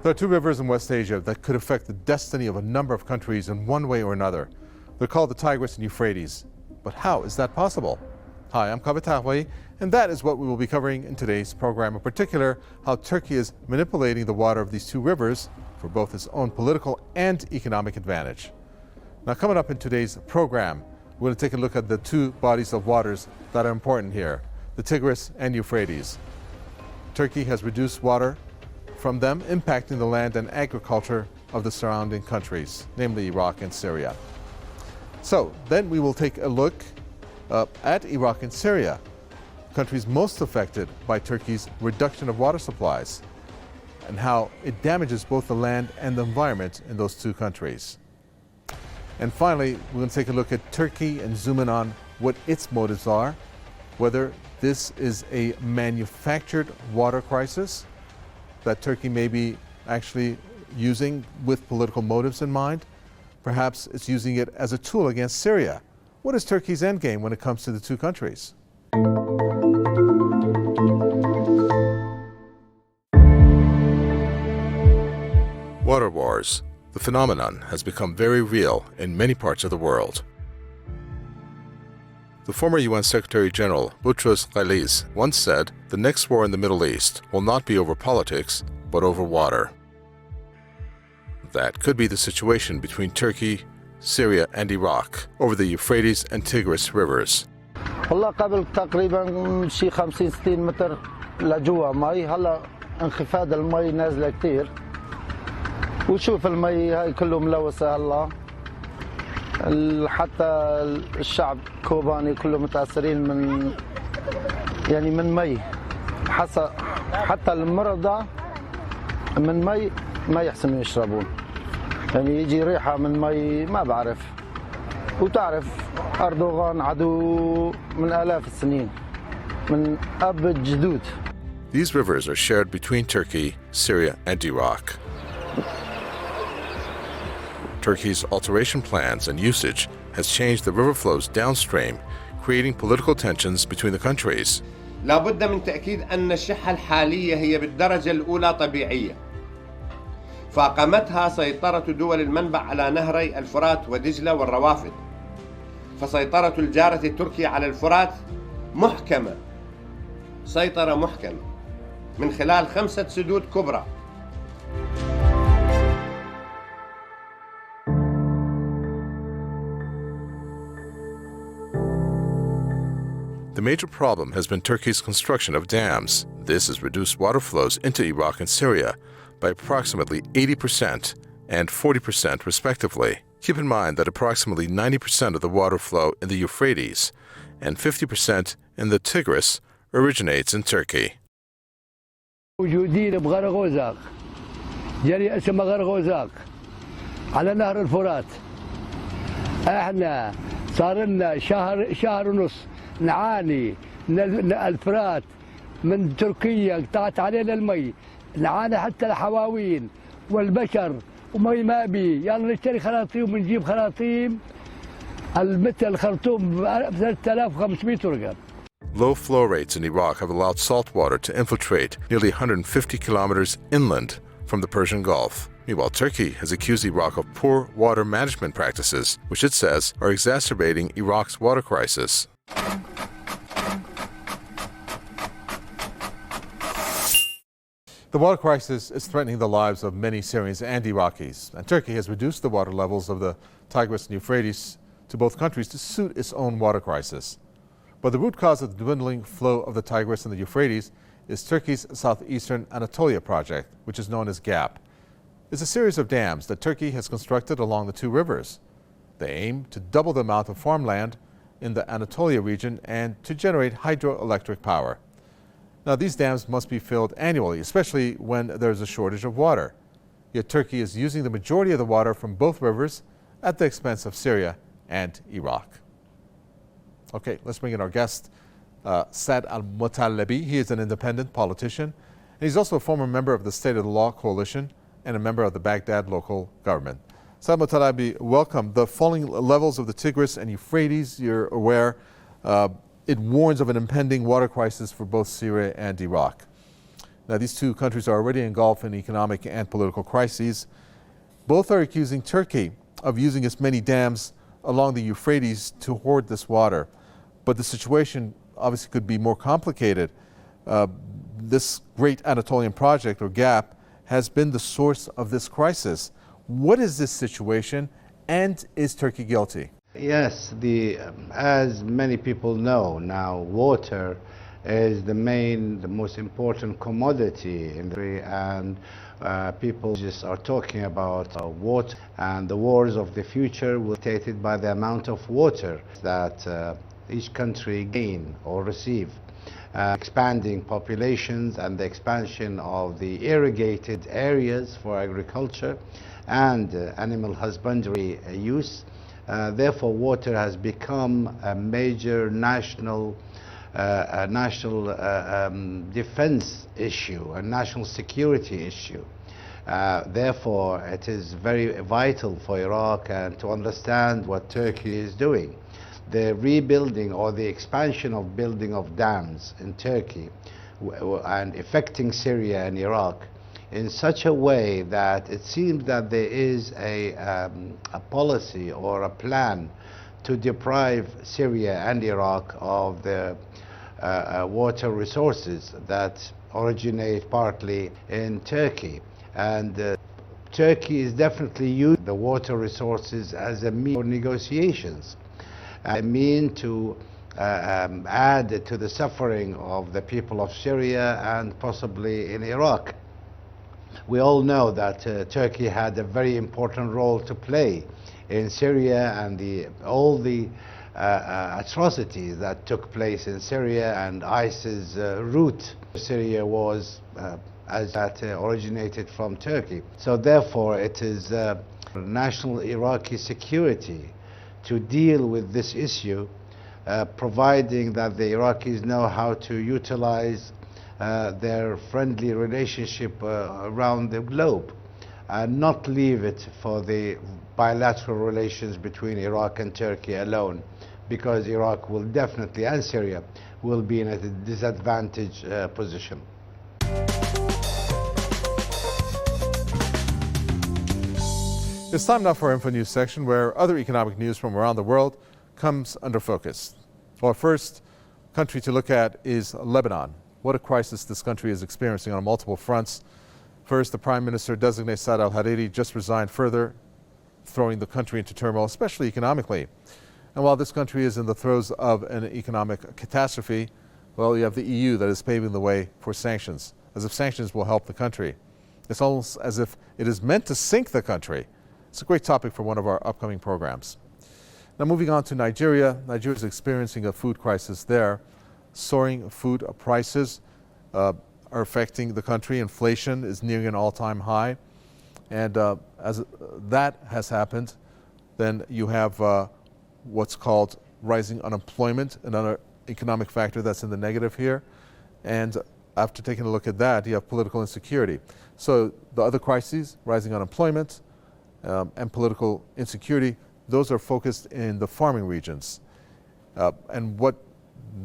There are two rivers in West Asia that could affect the destiny of a number of countries in one way or another. They're called the Tigris and Euphrates. But how is that possible? Hi, I'm Kaveh, and that is what we will be covering in today's program, in particular how Turkey is manipulating the water of these two rivers for both its own political and economic advantage. Now, coming up in today's program, we're going to take a look at the two bodies of waters that are important here, the Tigris and Euphrates. Turkey has reduced water from them, impacting the land and agriculture of the surrounding countries, namely Iraq and Syria. So then we will take a look at Iraq and Syria, countries most affected by Turkey's reduction of water supplies, and how it damages both the land and the environment in those two countries. And finally, we're going to take a look at Turkey and zoom in on what its motives are, whether this is a manufactured water crisis that Turkey may be actually using with political motives in mind. Perhaps it's using it as a tool against Syria. What is Turkey's endgame when it comes to the two countries? Water wars. The phenomenon has become very real in many parts of the world. The former UN Secretary General Boutros Ghali once said, "The next war in the Middle East will not be over politics, but over water." That could be the situation between Turkey, Syria and Iraq over the Euphrates and Tigris rivers. والله قبل تقريبا شي 50-60 متر لجوا مي، هلا انخفاض المي نازله كثير، وشوف المي هاي كله ملوثه هلا، حتى الشعب الكوباني كله متاثرين من مي، حتى المرضى من مي ما يحسنوا يشربون، يعني يجي ريحه من مي ما بعرف. وتعرف أردوغان عدو من آلاف السنين، من أب الجدود. These rivers are shared between Turkey, Syria and Iraq. Turkey's alteration plans and usage has changed the river flows downstream, creating political tensions between the countries. لابد من تأكيد أن الشحة الحالية هي بالدرجة الأولى طبيعية. فاقمتها سيطرة دول المنبع على نهري الفرات ودجلة والروافد. فسيطرة الجارة تركيا على الفرات محكمة، سيطرة محكمة من خلال 5 سدود كبرى. The major problem has been Turkey's construction of dams. This has reduced water flows into Iraq and Syria by approximately 80% and 40% respectively. Keep in mind that approximately 90% of the water flow in the Euphrates and 50% in the Tigris originates in Turkey. موجودين بغرغوزاق، جري اسمه غرغوزاق على نهر الفرات. احنا صار لنا شهر ونص نعاني الفرات من تركيا، قطعت علينا المي، نعاني حتى الحواوين والبشر ومي ما بي، يلا نشتري خراطيم ونجيب خراطيم المتر الخرطوم ب 3500 رقم. Low flow rates in Iraq have allowed salt water to infiltrate nearly 150 kilometers inland from the Persian Gulf. Meanwhile, Turkey has accused Iraq of poor water management practices, which it says are exacerbating Iraq's water crisis. The water crisis is threatening the lives of many Syrians and Iraqis, and Turkey has reduced the water levels of the Tigris and Euphrates to both countries to suit its own water crisis. But the root cause of the dwindling flow of the Tigris and the Euphrates is Turkey's Southeastern Anatolia Project, which is known as GAP. It's a series of dams that Turkey has constructed along the two rivers. They aim to double the amount of farmland in the Anatolia region and to generate hydroelectric power. Now, these dams must be filled annually, especially when there's a shortage of water. Yet Turkey is using the majority of the water from both rivers at the expense of Syria and Iraq. Okay, let's bring in our guest, Saad al-Mutalabi. He is an independent politician, and he's also a former member of the State of the Law Coalition and a member of the Baghdad local government. Saad al-Mutalabi, welcome. The falling levels of the Tigris and Euphrates, you're aware, it warns of an impending water crisis for both Syria and Iraq. Now, these two countries are already engulfed in economic and political crises. Both are accusing Turkey of using its many dams along the Euphrates to hoard this water. But the situation obviously could be more complicated. This great Anatolian project, or GAP, has been the source of this crisis. What is this situation, and is Turkey guilty? Yes, as many people know now, water is the most important commodity in the country, and people just are talking about water, and the wars of the future will be dictated by the amount of water that each country gain or receive. Expanding populations and the expansion of the irrigated areas for agriculture and animal husbandry use. Therefore, water has become a major national defense issue, a national security issue. Therefore, it is very vital for Iraq to understand what Turkey is doing. The rebuilding or the expansion of building of dams in Turkey and affecting Syria and Iraq in such a way that it seems that there is a policy or a plan to deprive Syria and Iraq of the water resources that originate partly in Turkey. And Turkey is definitely using the water resources as a means for negotiations. I mean to add to the suffering of the people of Syria and possibly in Iraq. We all know that Turkey had a very important role to play in Syria, and all the atrocities that took place in Syria, and ISIS' route to Syria was as that originated from Turkey. So therefore it is national Iraqi security to deal with this issue, providing that the Iraqis know how to utilize their friendly relationship around the globe and not leave it for the bilateral relations between Iraq and Turkey alone, because Iraq will definitely, and Syria, will be in a disadvantaged position. It's time now for our Info News section, where other economic news from around the world comes under focus. Our first country to look at is Lebanon. What a crisis this country is experiencing on multiple fronts. First, the Prime Minister-designate Saad al-Hariri just resigned, further throwing the country into turmoil, especially economically. And while this country is in the throes of an economic catastrophe, well, you have the EU that is paving the way for sanctions, as if sanctions will help the country. It's almost as if it is meant to sink the country. It's a great topic for one of our upcoming programs. Now, moving on to Nigeria. Nigeria is experiencing a food crisis there. Soaring food prices are affecting the country. Inflation is nearing an all-time high. And as that has happened, then you have what's called rising unemployment, another economic factor that's in the negative here. And after taking a look at that, you have political insecurity. So the other crises, rising unemployment, and political insecurity, those are focused in the farming regions. And what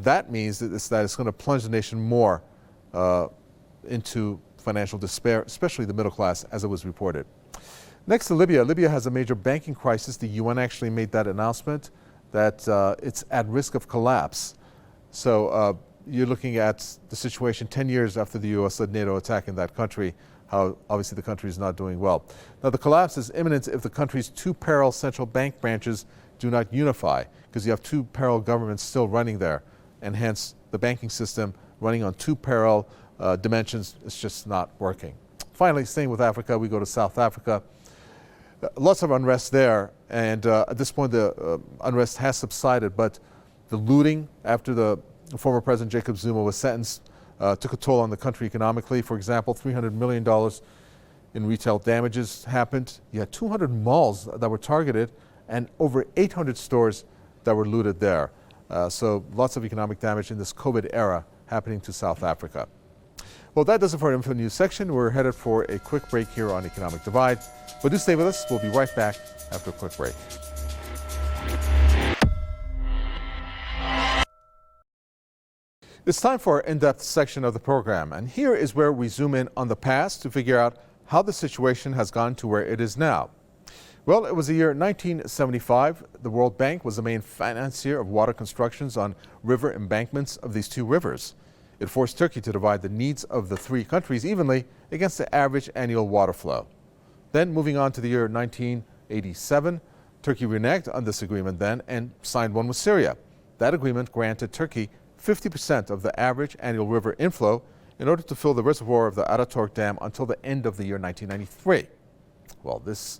that means is that it's going to plunge the nation more into financial despair, especially the middle class, as it was reported. Next to Libya. Libya has a major banking crisis. The UN actually made that announcement that it's at risk of collapse. So you're looking at the situation 10 years after the US-led NATO attack in that country, how obviously the country is not doing well. Now, the collapse is imminent if the country's two parallel central bank branches do not unify, because you have two parallel governments still running there, and hence the banking system running on two parallel dimensions is just not working. Finally, staying with Africa, we go to South Africa. Lots of unrest there, and at this point the unrest has subsided, but the looting after the former President Jacob Zuma was sentenced took a toll on the country economically. For example, $300 million in retail damages happened. You had 200 malls that were targeted and over 800 stores that were looted there. So lots of economic damage in this COVID era happening to South Africa. Well, that does it for our Info News section. We're headed for a quick break here on Economic Divide. But do stay with us. We'll be right back after a quick break. It's time for our in-depth section of the program, and here is where we zoom in on the past to figure out how the situation has gone to where it is now. Well, it was the year 1975. The World Bank was the main financier of water constructions on river embankments of these two rivers. It forced Turkey to divide the needs of the three countries evenly against the average annual water flow. Then, moving on to the year 1987, Turkey reneged on this agreement then and signed one with Syria. That agreement granted Turkey 50% of the average annual river inflow in order to fill the reservoir of the Ataturk Dam until the end of the year 1993. Well, this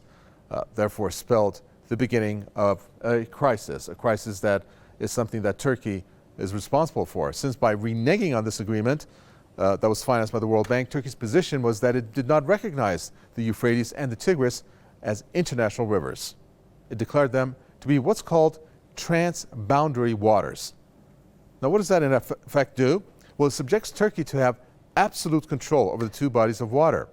therefore spelled the beginning of a crisis that is something that Turkey is responsible for. Since by reneging on this agreement that was financed by the World Bank, Turkey's position was that it did not recognize the Euphrates and the Tigris as international rivers. It declared them to be what's called transboundary waters. Now, what does that in effect do? Well, it subjects Turkey to have absolute control over the two bodies of water.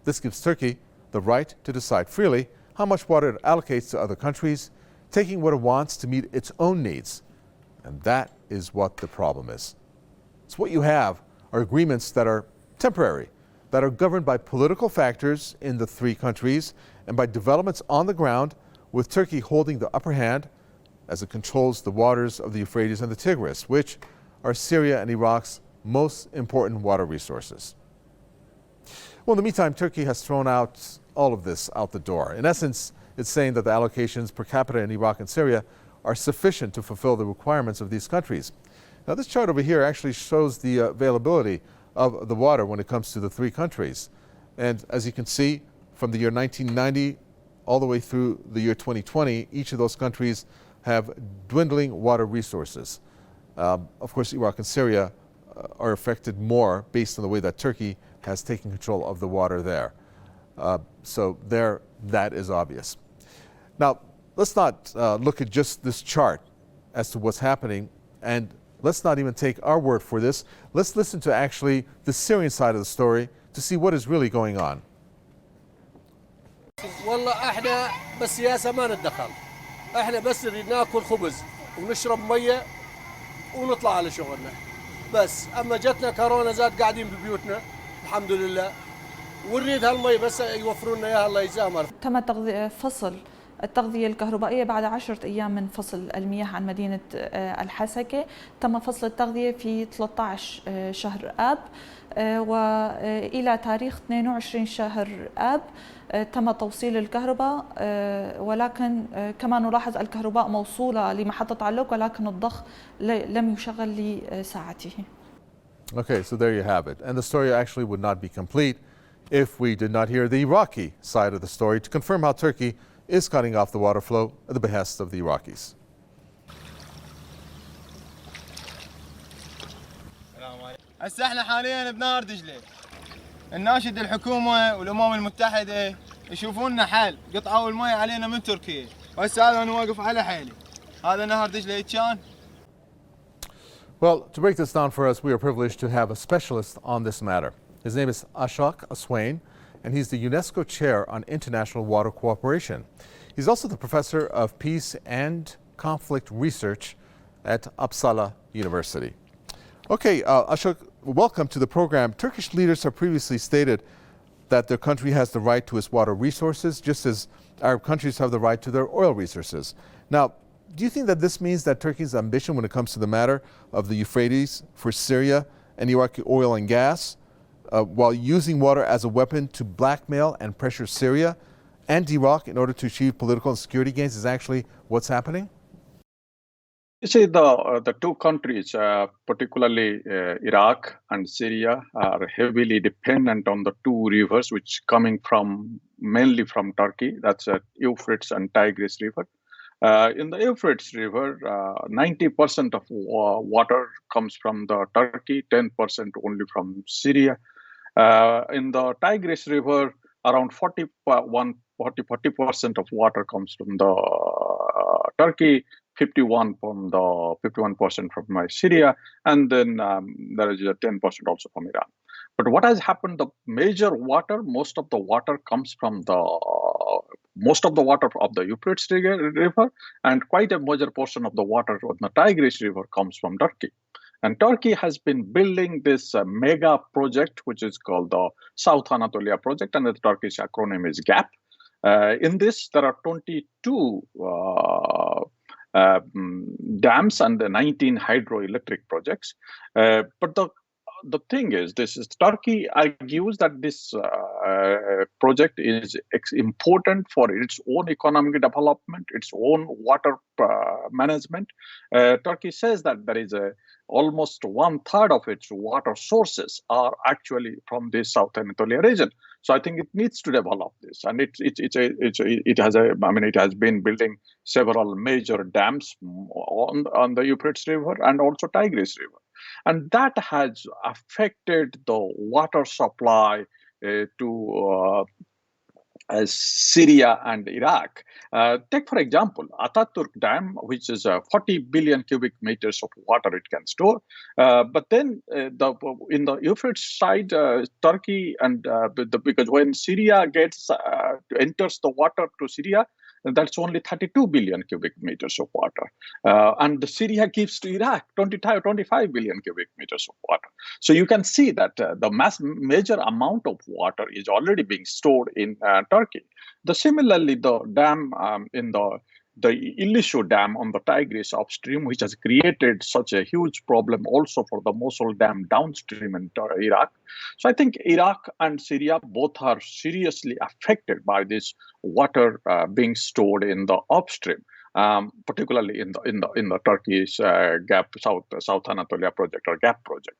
This gives Turkey the right to decide freely how much water it allocates to other countries, taking what it wants to meet its own needs. And that is what the problem is. So what you have are agreements that are temporary, that are governed by political factors in the three countries and by developments on the ground, with Turkey holding the upper hand as it controls the waters of the Euphrates and the Tigris, which are Syria and Iraq's most important water resources. Well, in the meantime, Turkey has thrown out all of this out the door. In essence, it's saying that the allocations per capita in Iraq and Syria are sufficient to fulfill the requirements of these countries. Now, this chart over here actually shows the availability of the water when it comes to the three countries. And as you can see, from the year 1990 all the way through the year 2020, each of those countries have dwindling water resources. Of course, Iraq and Syria are affected more based on the way that Turkey has taken control of the water there. So there, that is obvious. Now, let's not look at just this chart as to what's happening, and let's not even take our word for this. Let's listen to actually the Syrian side of the story to see what is really going on. والله احنا بالسياسه ما نتدخل، احنا بس نريد ناكل خبز ونشرب ميه ونطلع على شغلنا بس. اما جتنا كورونا زاد قاعدين ببيوتنا الحمد لله، ونريد هالمي بس يوفروا لنا اياها الله يجزاهم. تم فصل التغذية الكهربائية بعد 10 أيام من فصل المياه عن مدينة الحسكة. تم فصل التغذية في 13 شهر آب، وإلى تاريخ 22 شهر آب تم توصيل الكهرباء، ولكن كما نلاحظ الكهرباء موصولة لمحطة علوك، ولكن الضخ لم يشغل لساعته. Okay, so there you have it. And the story actually would not be complete if we did not hear the Iraqi side of the story to confirm how Turkey is cutting off the water flow at the behest of the Iraqis. هسه احنا حاليا بنهر دجله، الناشد الحكومه والامم المتحده يشوفون لنا حل، قطعوا المي علينا من تركيا، وهسه هذا انا واقف على حيلي، هذا نهر دجله كان. Well, to break this down for us, we are privileged to have a specialist on this matter. His name is Ashok Aswain, and he's the UNESCO Chair on International Water Cooperation. He's also the Professor of Peace and Conflict Research at Uppsala University. Okay, Ashok, welcome to the program. Turkish leaders have previously stated that their country has the right to its water resources, just as Arab countries have the right to their oil resources. Now, do you think that this means that Turkey's ambition when it comes to the matter of the Euphrates for Syria and Iraqi oil and gas, while using water as a weapon to blackmail and pressure Syria and Iraq in order to achieve political and security gains, is actually what's happening? You see, the two countries, particularly Iraq and Syria, are heavily dependent on the two rivers, which coming mainly from Turkey. That's Euphrates and Tigris River. In the Euphrates River, 90% of water comes from the Turkey, 10% only from Syria. In the Tigris River, around 40% of water comes from the Turkey, 51% from Syria, and then there is 10% also from Iran. But what has happened? The major water, most of the water of the Euphrates River, and quite a major portion of the water of the Tigris River comes from Turkey. And Turkey has been building this mega project, which is called the South Anatolia Project, and the Turkish acronym is GAP. In this, there are 22 dams and 19 hydroelectric projects. But the thing is, Turkey argues that this project is important for its own economic development, its own water management. Turkey says that there is almost 1/3 of its water sources are actually from the South Anatolia region. So I think it needs to develop this, and it has been building several major dams on the Euphrates River and also Tigris River. And that has affected the water supply to Syria and Iraq. Take, for example, Ataturk Dam, which is 40 billion cubic meters of water it can store. But then in the Euphrates side, Turkey, and because when Syria enters the water to Syria, that's only 32 billion cubic meters of water. And Syria gives to Iraq 25 billion cubic meters of water. So you can see that the major amount of water is already being stored in Turkey. Similarly, the dam in the Ilishu Dam on the Tigris upstream, which has created such a huge problem also for the Mosul Dam downstream in Iraq. So I think Iraq and Syria both are seriously affected by this water being stored in the upstream, particularly in the Turkey's GAP South Anatolia project or GAP project.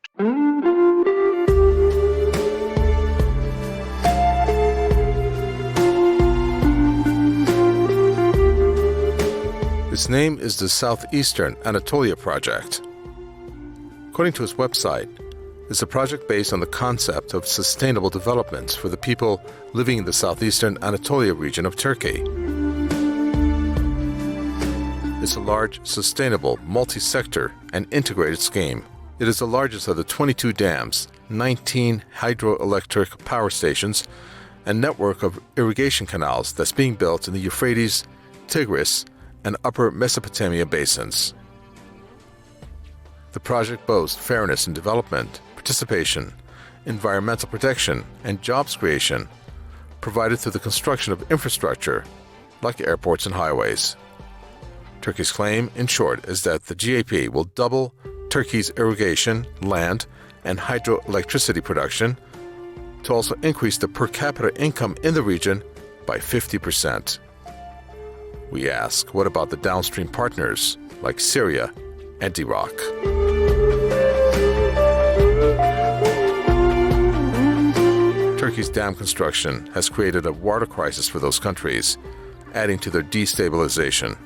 Its name is the Southeastern Anatolia Project. According to its website, it's a project based on the concept of sustainable development for the people living in the southeastern Anatolia region of Turkey. It's a large, sustainable, multi-sector, and integrated scheme. It is the largest of the 22 dams, 19 hydroelectric power stations, and network of irrigation canals that's being built in the Euphrates, Tigris, and Upper Mesopotamia basins. The project boasts fairness in development, participation, environmental protection, and jobs creation, provided through the construction of infrastructure like airports and highways. Turkey's claim, in short, is that the GAP will double Turkey's irrigation, land, and hydroelectricity production to also increase the per capita income in the region by 50%. We ask, what about the downstream partners like Syria and Iraq? Turkey's dam construction has created a water crisis for those countries, adding to their destabilization.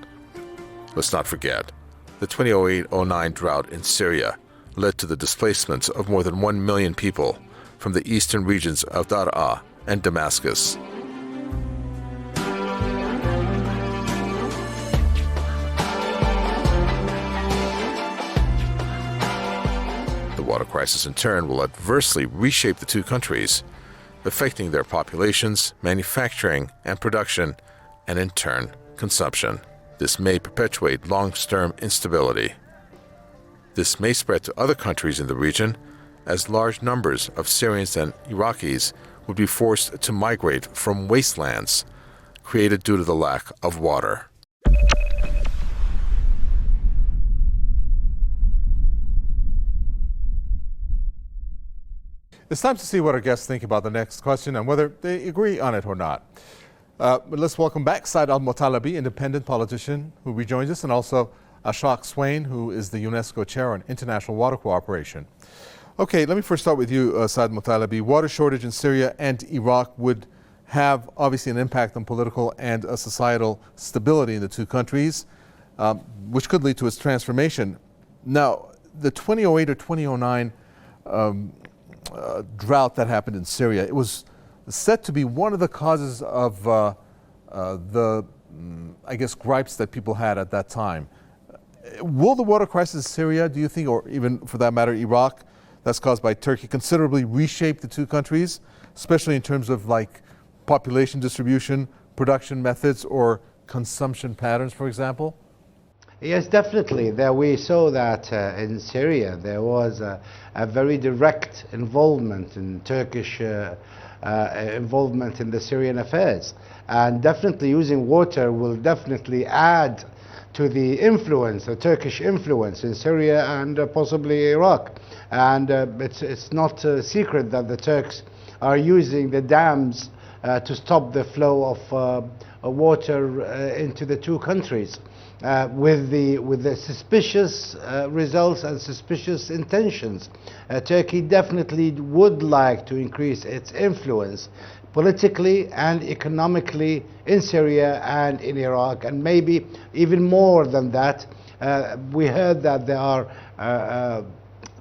Let's not forget, the 2008-09 drought in Syria led to the displacement of more than 1 million people from the eastern regions of Daraa and Damascus. The water crisis in turn will adversely reshape the two countries, affecting their populations, manufacturing and production, and in turn, consumption. This may perpetuate long-term instability. This may spread to other countries in the region, as large numbers of Syrians and Iraqis would be forced to migrate from wastelands created due to the lack of water. It's time to see what our guests think about the next question and whether they agree on it or not. But let's welcome back Saad Al-Mutalabi, independent politician who rejoins us, and also Ashok Swain, who is the UNESCO Chair on International Water Cooperation. Okay, let me first start with you, Saad Mutalabi. Water shortage in Syria and Iraq would have obviously an impact on political and societal stability in the two countries, which could lead to its transformation. Now, the 2008 or 2009 drought that happened in Syria, it was said to be one of the causes of I guess, gripes that people had at that time. Will the water crisis in Syria, do you think, or even for that matter Iraq, that's caused by Turkey, considerably reshape the two countries, especially in terms of like population distribution, production methods, or consumption patterns, for example? Yes, definitely. There we saw that in Syria there was a very direct involvement in Turkish involvement in the Syrian affairs, and definitely using water will definitely add to the influence, the Turkish influence in Syria and possibly Iraq. And it's not a secret that the Turks are using the dams to stop the flow of water into the two countries. With the suspicious results and suspicious intentions. Turkey definitely would like to increase its influence politically and economically in Syria and in Iraq, and maybe even more than that. We heard that there are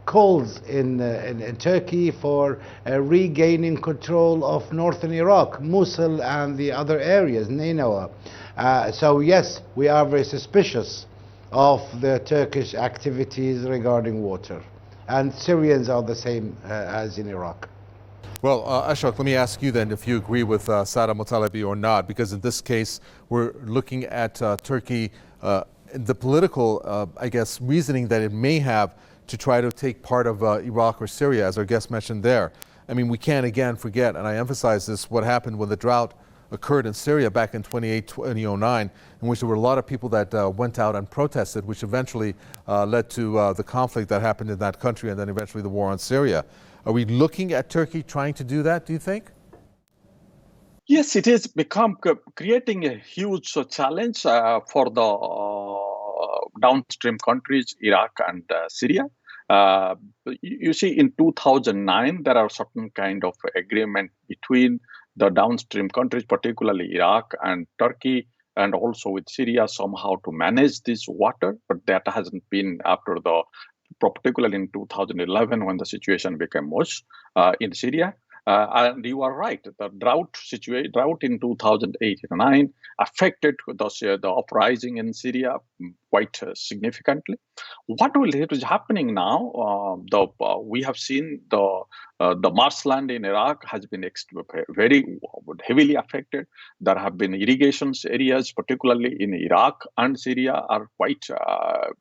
calls in Turkey for regaining control of northern Iraq, Mosul and the other areas, Nineveh. So yes, we are very suspicious of the Turkish activities regarding water. And Syrians are the same as in Iraq. Well, Ashok, let me ask you then if you agree with Sada Motalebi or not, because in this case, we're looking at Turkey, the political, I guess, reasoning that it may have to try to take part of Iraq or Syria, as our guest mentioned there. I mean, we can't again forget, and I emphasize this, what happened when the drought occurred in Syria back in 2009, in which there were a lot of people that went out and protested, which eventually led to the conflict that happened in that country and then eventually the war on Syria. Are we looking at Turkey trying to do that, do you think? Yes, it has become creating a huge challenge for the downstream countries, Iraq and Syria. You see, in 2009, there are certain kind of agreement between the downstream countries, particularly Iraq and Turkey, and also with Syria somehow to manage this water, but that hasn't been after particularly in 2011 when the situation became worse in Syria. And you are right, the drought in 2008 and 2009 affected the uprising in Syria quite significantly. What is happening now? We have seen the marshland in Iraq has been very heavily affected. There have been irrigation areas, particularly in Iraq and Syria, are quite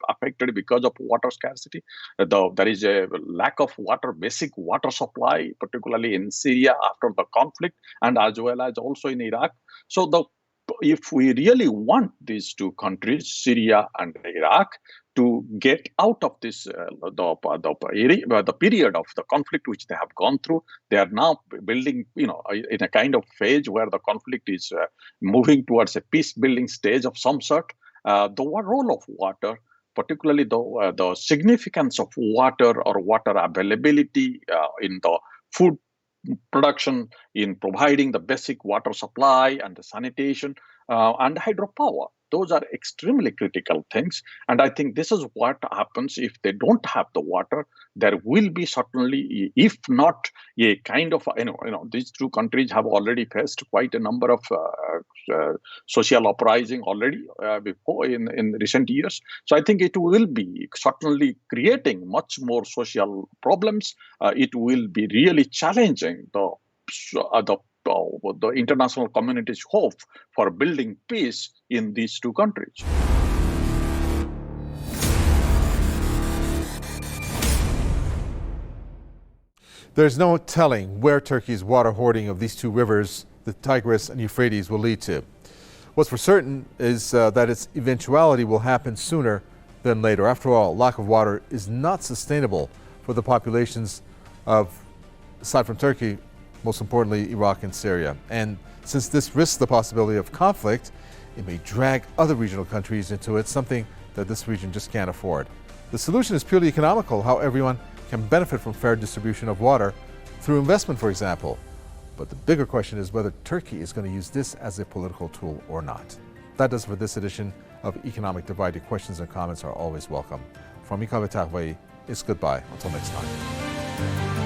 affected because of water scarcity. There is a lack of water, basic water supply, particularly in Syria after the conflict, and as well as also in Iraq. So if we really want these two countries, Syria and Iraq, to get out of this the period of the conflict which they have gone through, they are now building, in a kind of phase where the conflict is moving towards a peace building stage of some sort. The role of water, particularly the significance of water or water availability in the food production, in providing the basic water supply and the sanitation and hydropower. Those are extremely critical things. And I think this is what happens if they don't have the water. There will be certainly, if not a kind of, these two countries have already faced quite a number of social uprising already before in recent years. So I think it will be certainly creating much more social problems. It will be really challenging the international community's hope for building peace in these two countries. There's no telling where Turkey's water hoarding of these two rivers, the Tigris and Euphrates, will lead to. What's for certain is that its eventuality will happen sooner than later. After all, lack of water is not sustainable for the populations of, aside from Turkey, most importantly, Iraq and Syria. And since this risks the possibility of conflict, it may drag other regional countries into it, something that this region just can't afford. The solution is purely economical, how everyone can benefit from fair distribution of water through investment, for example. But the bigger question is whether Turkey is going to use this as a political tool or not. That does it for this edition of Economic Divide. Your questions and comments are always welcome. From me, Kaveh Tahvei, it's goodbye. Until next time.